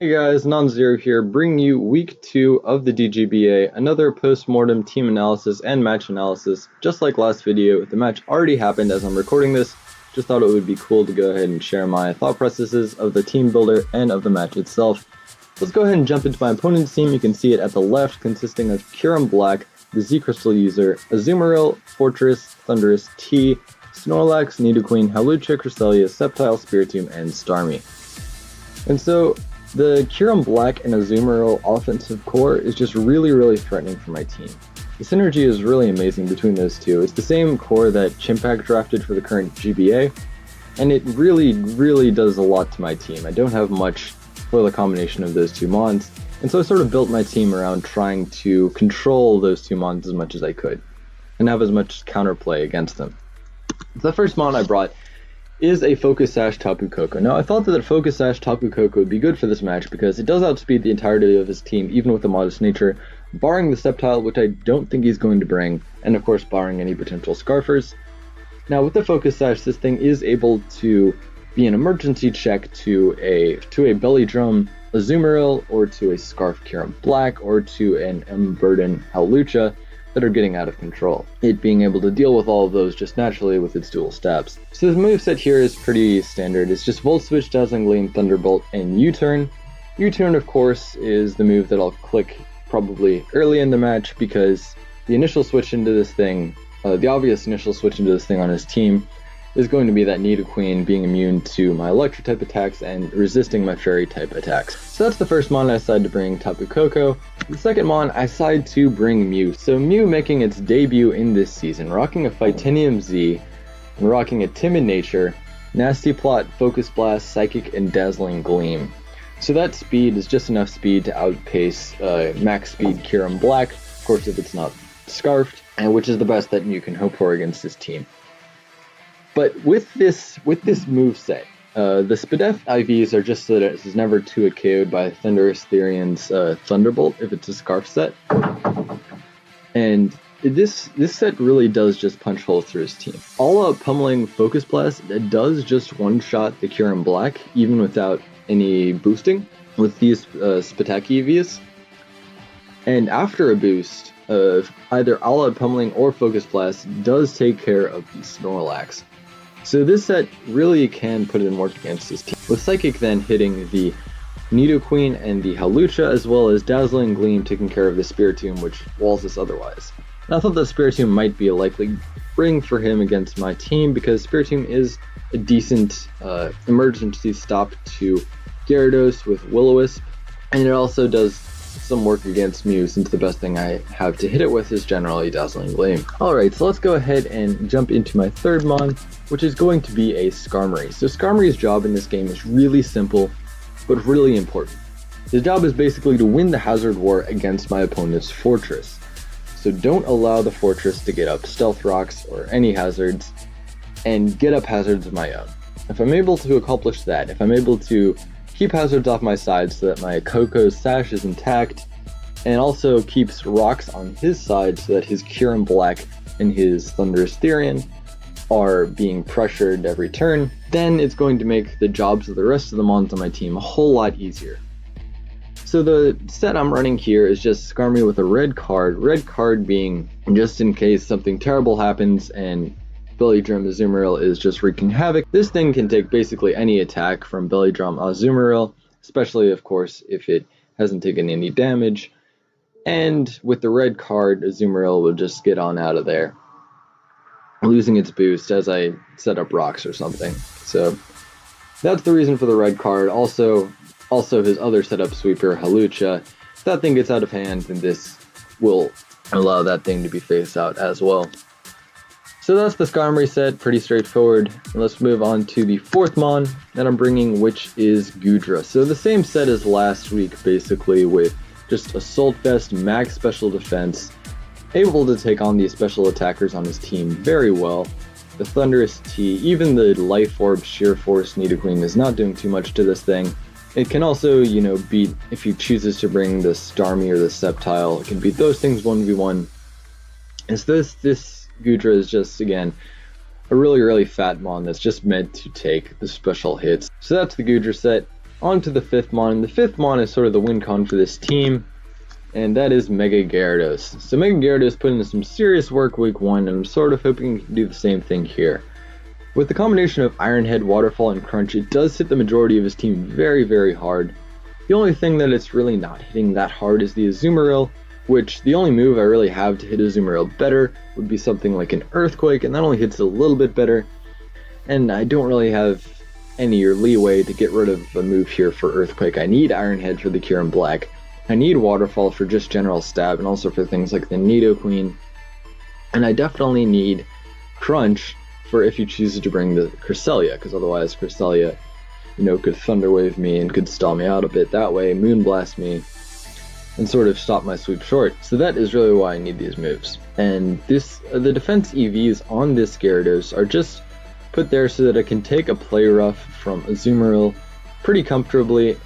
Hey guys, Non-Zero here, bringing you week 2 of the DGBA, another post-mortem team analysis and match analysis. Just like last video, the match already happened as I'm recording this. Just thought it would be cool to go ahead and share my thought processes of the team builder and of the match itself. Let's go ahead and jump into my opponent's team. You can see it at the left, consisting of Kyurem-B, the Z Crystal user, Azu+, Marill, Fortress, Thunderous, T, Snorlax, Nidoqueen, Hawlucha, Cresselia, Sceptile, Spiritomb, and Starmie. And so, the Kyurem-B and Azu+ Marill offensive core is just really threatening for my team. The synergy is really amazing between those two. It's the same core that Chimpact drafted for the current GBA, and it really does a lot to my team. I don't have much for the combination of those two mons, and so I sort of built my team around trying to control those two mons as much as I could, and have as much counterplay against them. The first mon I brought is a Focus Sash Tapu Koko. Now, I thought that Focus Sash Tapu Koko would be good for this match because it does outspeed the entirety of his team, even with a modest nature, barring the Sceptile, which I don't think he's going to bring, and of course barring any potential Scarfers. Now, with the Focus Sash, this thing is able to be an emergency check to a Belly Drum Azu+ Marill, or to a Scarf Kyurem-B, or to an Burden Hawlucha that are getting out of control. It being able to deal with all of those just naturally with its dual stabs. So the moveset here is pretty standard. It's just Volt Switch, Dazzling Gleam, Thunderbolt, and U-Turn. U-Turn, of course, is the move that I'll click probably early in the match because the initial switch into this thing, the obvious initial switch into this thing on his team, is going to be that Nidoqueen being immune to my Electric type attacks and resisting my Fairy type attacks. So that's the first mon I decided to bring, Tapu Koko. The second mon I decided to bring Mew. So Mew making its debut in this season, rocking a Fightinium Z, and rocking a Timid Nature, Nasty Plot, Focus Blast, Psychic, and Dazzling Gleam. So that speed is just enough speed to outpace max speed Kyurem-B, of course if it's not Scarfed, and which is the best that you can hope for against this team. But with this moveset, the Spadef IVs are just so that it is never 2-hit KO'd by Thunderous Therion's Thunderbolt if it's a Scarf set. And this set really does just punch holes through his team. All-out pummeling Focus Blast that does just one-shot the Kyurem-B, even without any boosting, with these Spataki EVs. And after a boost, either all-out pummeling or Focus Blast does take care of the Snorlax. So this set really can put in work against this team, with Psychic then hitting the Nidoqueen and the Hawlucha, as well as Dazzling Gleam taking care of the Spiritomb, which walls us otherwise. And I thought that Spiritomb might be a likely bring for him against my team, because Spiritomb is a decent emergency stop to Gyarados with Will-O-Wisp, and it also does some work against Mew, since the best thing I have to hit it with is generally Dazzling Gleam. Alright, so let's go ahead and jump into my third mon, which is going to be a Skarmory. So Skarmory's job in this game is really simple, but really important. His job is basically to win the Hazard War against my opponent's Fortress. So don't allow the Fortress to get up Stealth Rocks or any hazards, and get up hazards of my own. If I'm able to accomplish that, if I'm able to keep hazards off my side so that my Koko's Sash is intact, and also keeps rocks on his side so that his Kyurem-B and his Thunderous Therion are being pressured every turn, then it's going to make the jobs of the rest of the mons on my team a whole lot easier. So the set I'm running here is just Skarmory with a red card being just in case something terrible happens and Belly Drum Azu+ Marill is just wreaking havoc. This thing can take basically any attack from Belly Drum Azu+ Marill, especially of course if it hasn't taken any damage. And with the red card, Azu+ Marill will just get on out of there, losing its boost as I set up rocks or something. So that's the reason for the red card. Also his other setup sweeper, Hawlucha. If that thing gets out of hand, then this will allow that thing to be phased out as well. So that's the Skarmory set, pretty straightforward. And let's move on to the fourth mon that I'm bringing, which is Goodra. So the same set as last week, basically, with just Assault Vest, max special defense, able to take on these special attackers on his team very well. The Thunderous T, even the Life Orb Sheer Force Nidoqueen is not doing too much to this thing. It can also, beat, if he chooses to bring the Starmie or the Sceptile, it can beat those things 1v1. And so this Goodra is just, again, a really fat mon that's just meant to take the special hits. So that's the Goodra set. On to the 5th mon, and the 5th mon is sort of the win con for this team, and that is Mega Gyarados. So Mega Gyarados put in some serious work week 1, and I'm sort of hoping he can do the same thing here. With the combination of Iron Head, Waterfall, and Crunch, it does hit the majority of his team very, very hard. The only thing that it's really not hitting that hard is the Azu+Marill, which the only move I really have to hit Azu+Marill better would be something like an Earthquake, and that only hits it a little bit better. And I don't really have any leeway to get rid of a move here for Earthquake. I need Iron Head for the Kyurem-B. I need Waterfall for just general stab and also for things like the Nidoqueen. And I definitely need Crunch for if you choose to bring the Cresselia, because otherwise Cresselia, could Thunder Wave me and could stall me out a bit that way, Moonblast me, and sort of stop my sweep short. So that is really why I need these moves. And the defense EVs on this Gyarados are just put there so that I can take a Play Rough from Azu+Marill pretty comfortably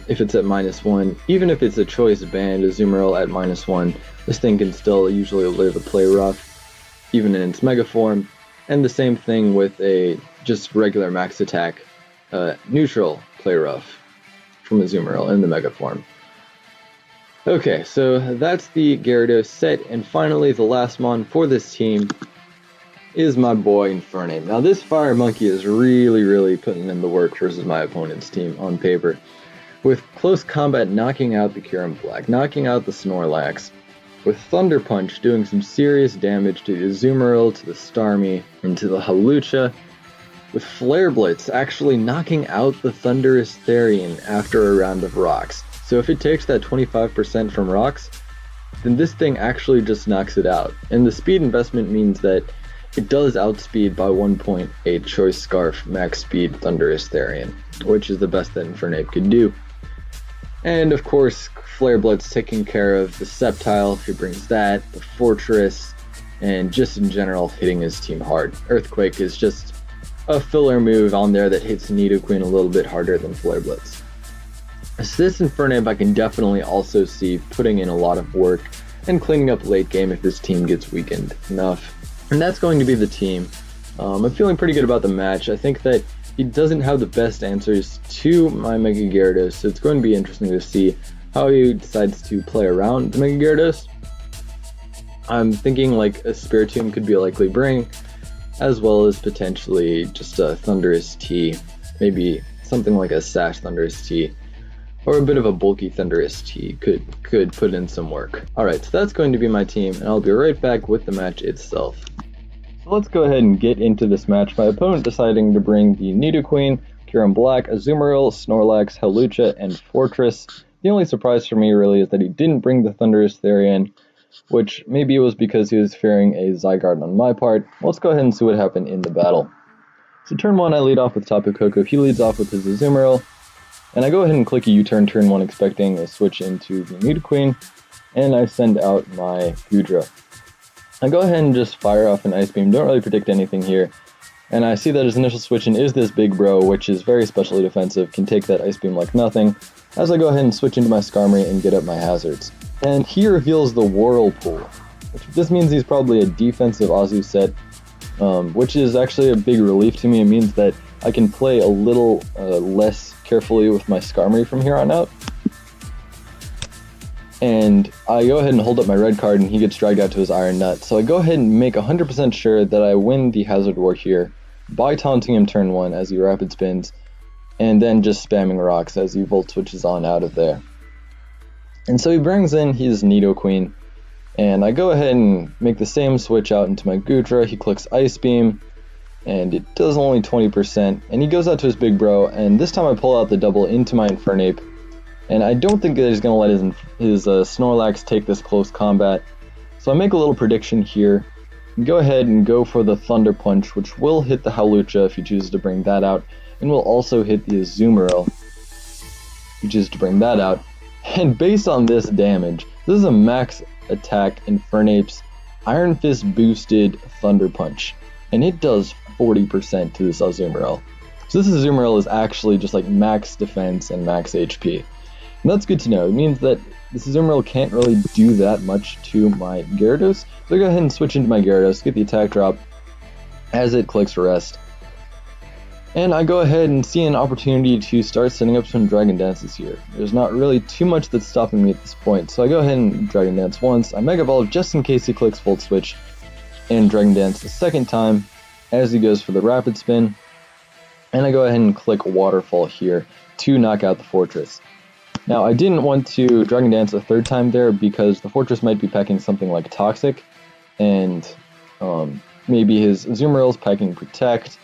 if it's at -1. Even if it's a choice banned Azu+Marill at -1, this thing can still usually live a Play Rough, even in its Mega form. And the same thing with a just regular max attack neutral Play Rough from Azu+Marill in the Mega form. Okay, so that's the Gyarados set, and finally the last mon for this team is my boy Infernape. Now this Fire Monkey is really putting in the work versus my opponent's team on paper, with close combat knocking out the Kyurem-B, knocking out the Snorlax, with Thunder Punch doing some serious damage to the Azu+Marill, to the Starmie, and to the Hawlucha, with Flare Blitz actually knocking out the Thundurus Therian after a round of rocks. So if it takes that 25% from rocks, then this thing actually just knocks it out. And the speed investment means that it does outspeed by 1.8 Choice Scarf max speed Thundurus Therian, which is the best that Infernape could do. And of course, Flare Blitz taking care of the Sceptile if he brings that, the Fortress, and just in general hitting his team hard. Earthquake is just a filler move on there that hits Nidoqueen a little bit harder than Flare Blitz. So this Infernape I can definitely also see putting in a lot of work and cleaning up late game if this team gets weakened enough. And that's going to be the team. I'm feeling pretty good about the match. I think that he doesn't have the best answers to my Mega Gyarados, so it's going to be interesting to see how he decides to play around the Mega Gyarados. I'm thinking like a Spiritomb could be a likely bring, as well as potentially just a Thundurus T, maybe something like a Sash Thundurus T, or a bit of a bulky Thundurus T could put in some work. Alright, so that's going to be my team, and I'll be right back with the match itself. So let's go ahead and get into this match. My opponent deciding to bring the Nidoqueen, Kyurem-B, Azu+Marill, Snorlax, Hawlucha, and Fortress. The only surprise for me really is that he didn't bring the Thundurus Therian, which maybe it was because he was fearing a Zygarde on my part. Let's go ahead and see what happened in the battle. So turn 1 I lead off with Tapu Koko, he leads off with his Azu+Marill, and I go ahead and click a U-turn turn 1 expecting a switch into the Nidoqueen, and I send out my Goodra. I go ahead and just fire off an Ice Beam, don't really predict anything here, and I see that his initial switch in is this Big Bro, which is very specially defensive, can take that Ice Beam like nothing, as I go ahead and switch into my Skarmory and get up my hazards. And he reveals the Whirlpool. This means he's probably a defensive Azu set, which is actually a big relief to me. It means that I can play a little less carefully with my Skarmory from here on out. And I go ahead and hold up my red card and he gets dragged out to his Iron Nut. So I go ahead and make 100% sure that I win the Hazard War here by taunting him turn 1 as he rapid spins, and then just spamming rocks as he volt switches on out of there. And so he brings in his Nidoqueen, and I go ahead and make the same switch out into my Goodra. He clicks Ice Beam, and it does only 20%, and he goes out to his Big Bro, and this time I pull out the double into my Infernape, and I don't think that he's going to let his Snorlax take this close combat, so I make a little prediction here. Go ahead and go for the Thunder Punch, which will hit the Hawlucha if he chooses to bring that out, and will also hit the Azu+Marill if he chooses to bring that out. And based on this damage, this is a max attack Infernape's Iron Fist boosted Thunder Punch, and it does 40% to this Azu+Marill. So this Azu+Marill is actually just like max defense and max HP. And that's good to know. It means that this Azu+Marill can't really do that much to my Gyarados. So I go ahead and switch into my Gyarados, get the attack drop as it clicks Rest. And I go ahead and see an opportunity to start setting up some Dragon Dances here. There's not really too much that's stopping me at this point, so I go ahead and Dragon Dance once. I Mega Evolve just in case he clicks Volt Switch, and Dragon Dance the second time as he goes for the Rapid Spin. And I go ahead and click Waterfall here to knock out the Fortress. Now, I didn't want to Dragon Dance a third time there because the Fortress might be packing something like Toxic, and maybe his Azu+Kyurem-B is packing Protect,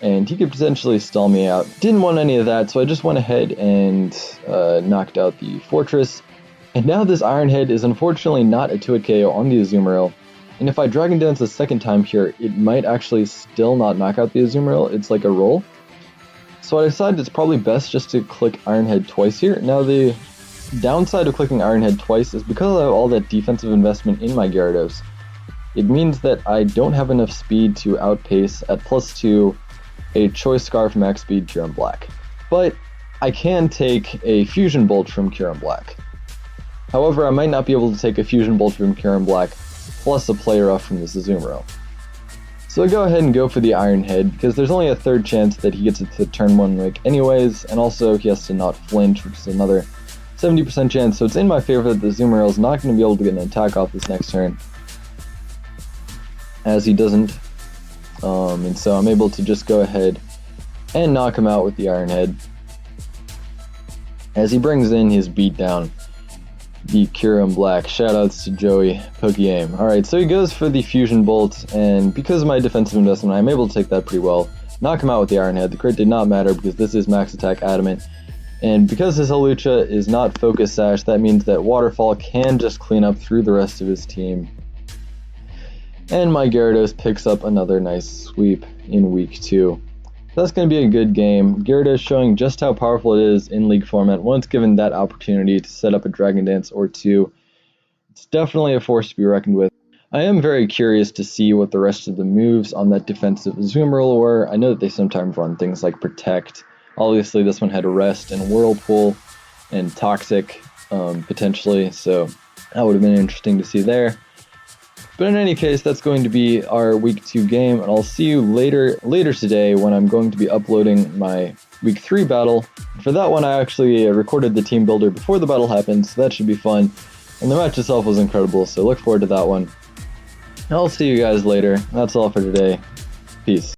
and he could potentially stall me out. Didn't want any of that, so I just went ahead and knocked out the Fortress. And now this Iron Head is unfortunately not a 2-hit KO on the Azu+Kyurem-B, and if I Dragon Dance a second time here, it might actually still not knock out the Azu+Kyurem-B. It's like a roll. So I decided it's probably best just to click Iron Head twice here. Now the downside of clicking Iron Head twice is because I have all that defensive investment in my Gyarados, it means that I don't have enough speed to outpace at +2 a Choice Scarf Max Speed Kyurem Black. But I can take a Fusion Bolt from Kyurem Black. However, I might not be able to take a Fusion Bolt from Kyurem Black plus a Play Rough from this Azu+Kyurem-B. So I go ahead and go for the Iron Head because there's only a third chance that he gets it to turn 1 Wake anyways, and also he has to not flinch, which is another 70% chance, so it's in my favor that the Azu+Kyurem-B is not going to be able to get an attack off this next turn, as he doesn't. And so I'm able to just go ahead and knock him out with the Iron Head as he brings in his beatdown, the Kyurem Black. Shoutouts to Joey PokeAim. Alright, so he goes for the Fusion Bolt, and because of my defensive investment, I'm able to take that pretty well. Knock him out with the Iron Head. The crit did not matter because this is Max Attack Adamant. And because his Hawlucha is not Focus Sash, that means that Waterfall can just clean up through the rest of his team. And my Gyarados picks up another nice sweep in week 2. That's going to be a good game. Gyarados showing just how powerful it is in League format once given that opportunity to set up a Dragon Dance or two. It's definitely a force to be reckoned with. I am very curious to see what the rest of the moves on that defensive Azu+Kyurem-B were. I know that they sometimes run things like Protect. Obviously this one had Arrest and Whirlpool and Toxic potentially, so that would have been interesting to see there. But in any case, that's going to be our week 2 game, and I'll see you later today when I'm going to be uploading my week 3 battle. For that one, I actually recorded the team builder before the battle happened, so that should be fun. And the match itself was incredible, so look forward to that one. I'll see you guys later. That's all for today. Peace.